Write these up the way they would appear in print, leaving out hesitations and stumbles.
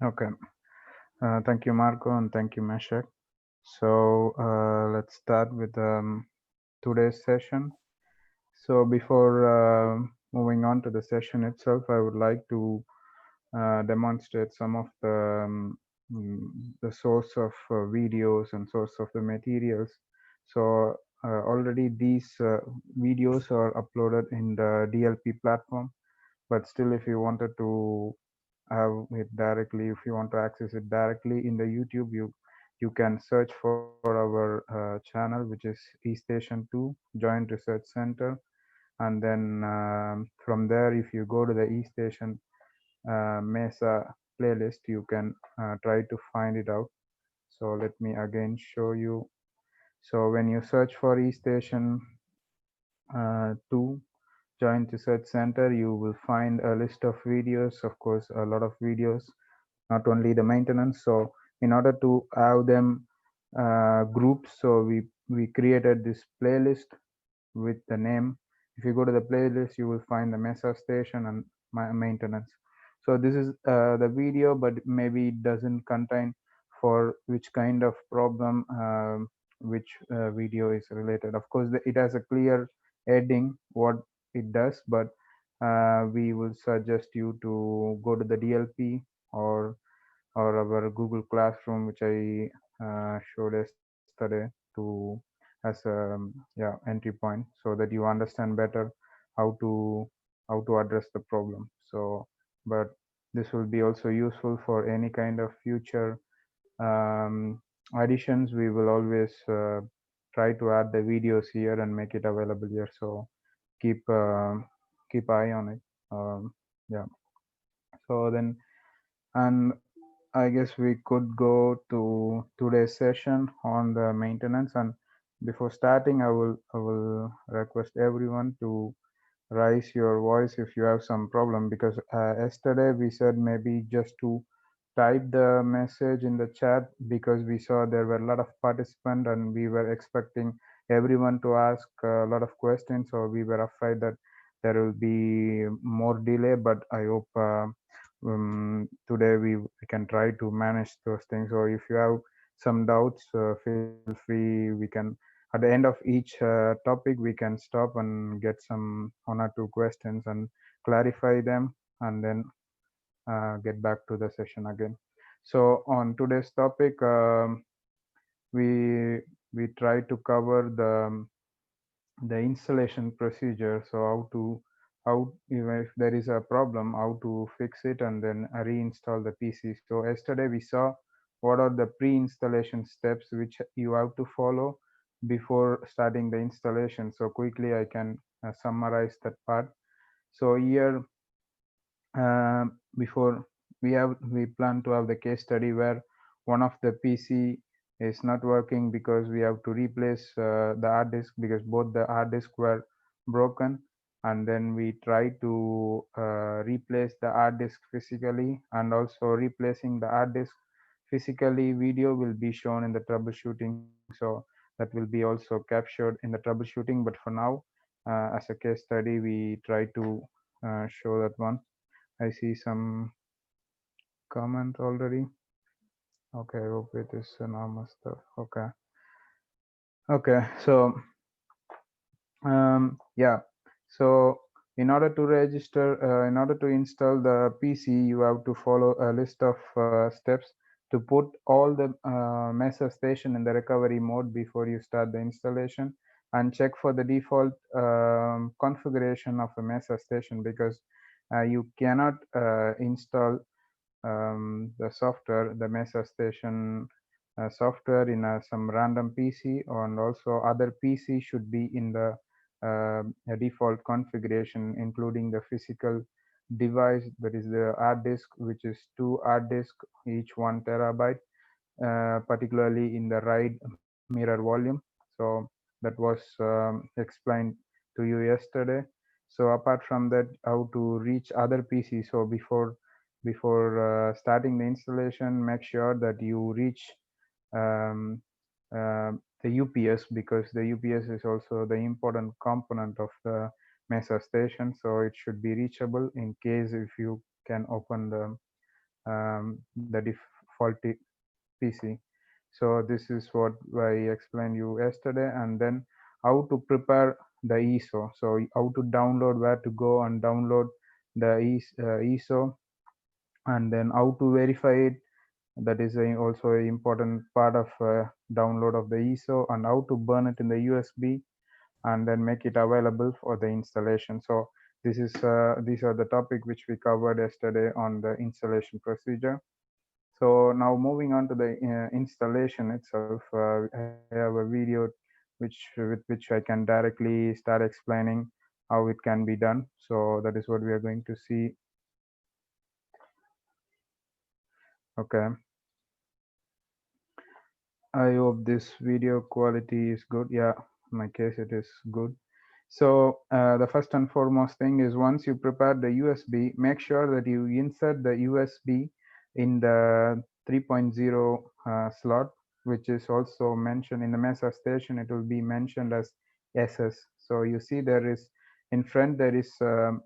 Okay. Thank you, Marco, and thank you, Meshach. So let's start with today's session. So before moving on to the session itself, I would like to demonstrate some of mm, the source of videos and source of the materials. So already these videos are uploaded in the DLP platform, but still, if you wanted to have it directly, if you want to access it directly in the YouTube, you can search for our channel, which is eStation 2 Joint Research Center, and then from there, if you go to the eStation Mesa playlist, you can try to find it out. So let me again show you. So when you search for eStation 2 Joint Research Center, you will find a list of videos, of course, a lot of videos, not only the maintenance. So in order to have them grouped, so we created this playlist with the name. If you go to the playlist, you will find the Mesa station and maintenance. So this is the video, but maybe it doesn't contain for which kind of problem which video is related. Of course, it has a clear heading what it does, but we will suggest you to go to the DLP or our Google Classroom, which I showed yesterday, to as a entry point, so that you understand better how to address the problem. So, but this will be also useful for any kind of future um, additions. We will always try to add the videos here and make it available here. So keep keep eye on it. Yeah. So then, and I guess we could go to today's session on the maintenance. And before starting, I will request everyone to raise your voice if you have some problem, because yesterday we said maybe just to type the message in the chat, because we saw there were a lot of participants and we were expecting everyone to ask a lot of questions, so we were afraid that there will be more delay. But I hope today we can try to manage those things. So if you have some doubts, feel free. We can, at the end of each topic, we can stop and get some one or two questions and clarify them, and then get back to the session again. So on today's topic, we we try to cover the installation procedure. So how to, how, even if there is a problem, how to fix it and then reinstall the PC. So yesterday we saw what are the pre-installation steps which you have to follow before starting the installation. So quickly I can summarize that part. So here, before we plan to have the case study where one of the PC is not working because we have to replace the hard disk, because both the hard disk were broken, and then we try to replace the hard disk physically, and also replacing the hard disk physically video will be shown in the troubleshooting. So that will be also captured in the troubleshooting, but for now, as a case study, we try to show that one. I see some comment already. Okay, I hope it is normal stuff. Okay. Okay. So yeah. So in order to install the PC, you have to follow a list of steps to put all the Mesa station in the recovery mode before you start the installation, and check for the default configuration of the Mesa station, because you cannot install the software, the Mesa Station software in some random PC, and also other PC should be in the default configuration, including the physical device, that is the hard disk, which is two hard disk, each 1 terabyte, particularly in the right mirror volume. So that was explained to you yesterday. So apart from that, how to reach other PCs. So before starting the installation, make sure that you reach um, the UPS, because the UPS is also the important component of the Mesa station. So it should be reachable in case if you can open the defaulty PC. So this is what I explained you yesterday, and then how to prepare the ISO. So how to download, where to go and download the ISO, and then how to verify it. That is also an important part of download of the ISO, and how to burn it in the USB and then make it available for the installation. So these are the topic which we covered yesterday on the installation procedure. So now moving on to the installation itself, I have a video with which I can directly start explaining how it can be done. So that is what we are going to see. Okay, I hope this video quality is good. Yeah, in my case it is good. So the first and foremost thing is, once you prepare the USB, make sure that you insert the USB in the 3.0 slot, which is also mentioned in the Mesa station. It will be mentioned as SS. So you see there is in front there is 4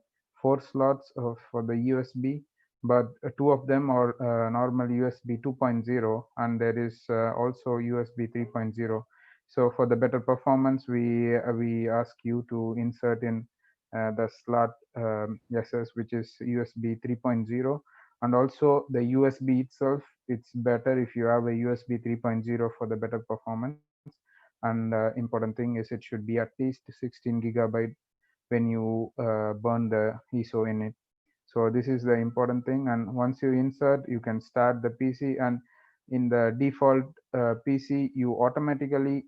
slots for the USB, but two of them are normal USB 2.0, and there is also USB 3.0. So for the better performance, we ask you to insert in the slot SS, which is USB 3.0, and also the USB itself. It's better if you have a USB 3.0 for the better performance. And important thing is it should be at least 16 gigabyte when you burn the ISO in it. So this is the important thing. And once you insert, you can start the PC, and in the default PC, you automatically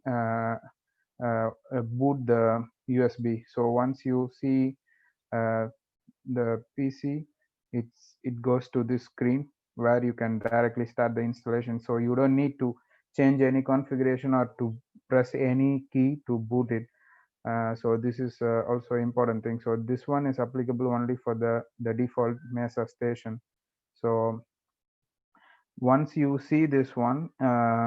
boot the USB. So once you see uh, the PC, it goes to this screen where you can directly start the installation. So you don't need to change any configuration or to press any key to boot it. So this is also important thing. So this one is applicable only for the default Mesa station. So once you see this one,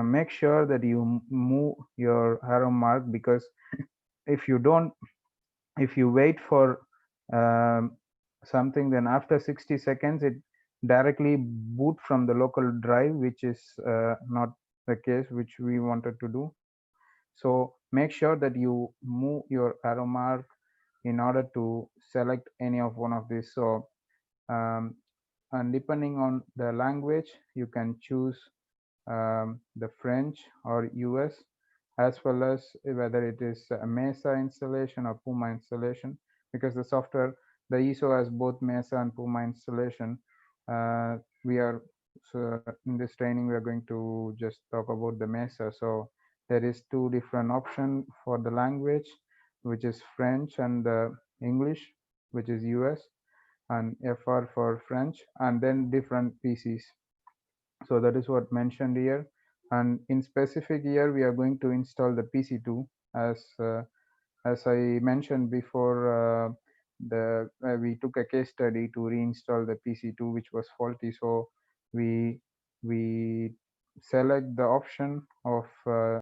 make sure that you move your arrow mark, because if you don't, if you wait for um, something, then after 60 seconds it directly boot from the local drive, which is not the case which we wanted to do. So make sure that you move your arrow mark in order to select any of one of these. So um, and depending on the language, you can choose the French or US, as well as whether it is a Mesa installation or Puma installation, because the software, the ISO has both Mesa and Puma installation. We are so in this training we are going to just talk about the Mesa. So there is two different options for the language, which is French and English, which is US, and FR for French, and then different PCs. So that is what mentioned here. And in specific here, we are going to install the PC2, as I mentioned before. We took a case study to reinstall the PC2, which was faulty. So we select the option of